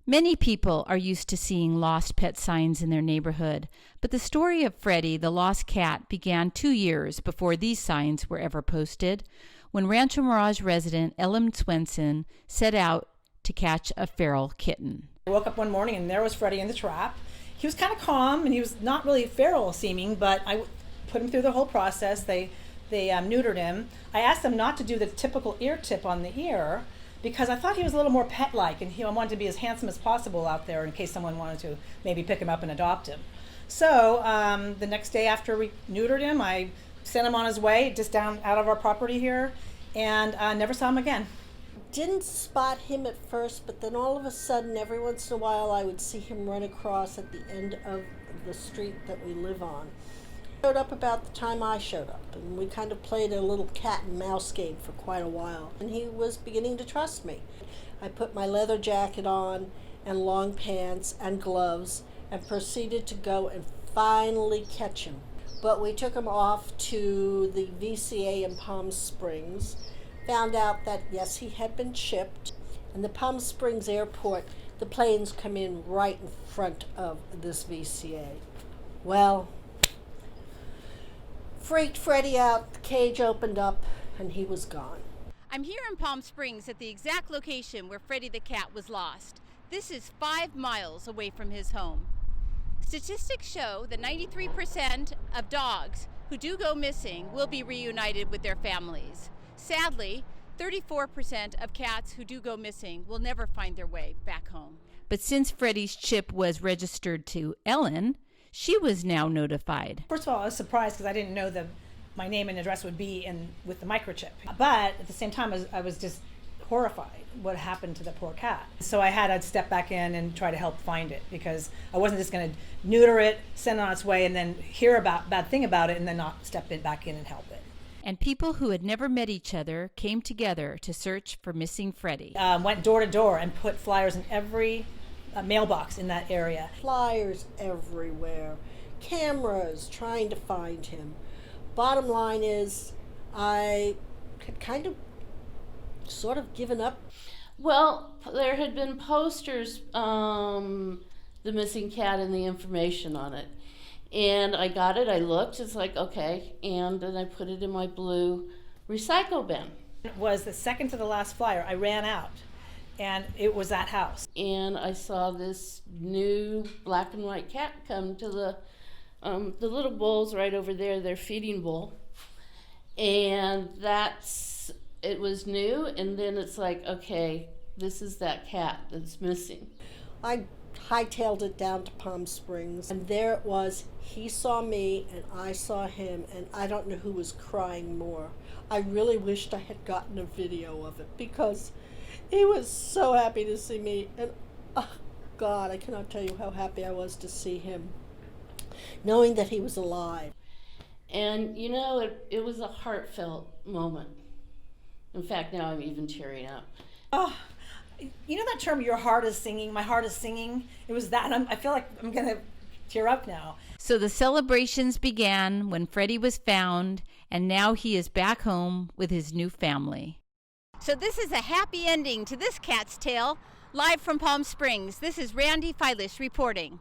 Many people are used to seeing lost pet signs in their neighborhood, but the story of Freddie, the lost cat, began 2 years before these signs were ever posted, when Rancho Mirage resident Ellen Swenson set out to catch a feral kitten. I woke up one morning and there was Freddie in the trap. He was kind of calm and he was not really feral seeming, but I put him through the whole process. They neutered him. I asked them not to do the typical ear tip on the ear, because I thought he was a little more pet-like, and I wanted to be as handsome as possible out there in case someone wanted to maybe pick him up and adopt him. So the next day after we neutered him, I sent him on his way just down out of our property here, and never saw him again. Didn't spot him at first, but then all of a sudden, every once in a while, I would see him run across at the end of the street that we live on. Showed up about the time I showed up, and we kind of played a little cat and mouse game for quite a while, and he was beginning to trust me. I put my leather jacket on and long pants and gloves and proceeded to go and finally catch him. But we took him off to the VCA in Palm Springs, found out that yes, he had been shipped, and the Palm Springs airport, the planes come in right in front of this VCA. Well, freaked Freddie out, the cage opened up, and he was gone. I'm here in Palm Springs at the exact location where Freddie the cat was lost. This is 5 miles away from his home. Statistics show that 93% of dogs who do go missing will be reunited with their families. Sadly, 34% of cats who do go missing will never find their way back home. But since Freddie's chip was registered to Ellen, she was now notified. First of all, I was surprised because I didn't know my name and address would be in with the microchip. But at the same time, I was just horrified what happened to the poor cat. So I had to step back in and try to help find it, because I wasn't just going to neuter it, send it on its way, and then hear about bad thing about it and then not step back in and help it. And people who had never met each other came together to search for missing Freddie. Went door to door and put flyers in every mailbox in that area. Flyers everywhere, cameras trying to find him. Bottom line is, I had kind of sort of given up. Well, there had been posters, the missing cat and the information on it. And I got it, I looked, it's like, okay, and then I put it in my blue recycle bin. It was the second to the last flyer. I ran out, and it was that house. And I saw this new black and white cat come to the little bowls right over there, their feeding bowl. And it was new, and then it's like, okay, this is that cat that's missing. I hightailed it down to Palm Springs, and there it was. He saw me and I saw him, and I don't know who was crying more. I really wished I had gotten a video of it, because he was so happy to see me, and oh God, I cannot tell you how happy I was to see him, knowing that he was alive. And you know, it was a heartfelt moment. In fact, now I'm even tearing up. Oh, you know that term, your heart is singing, my heart is singing? It was that, and I feel like I'm going to tear up now. So the celebrations began when Freddie was found, and now he is back home with his new family. So this is a happy ending to this cat's tale. Live from Palm Springs, this is Randy Feilish reporting.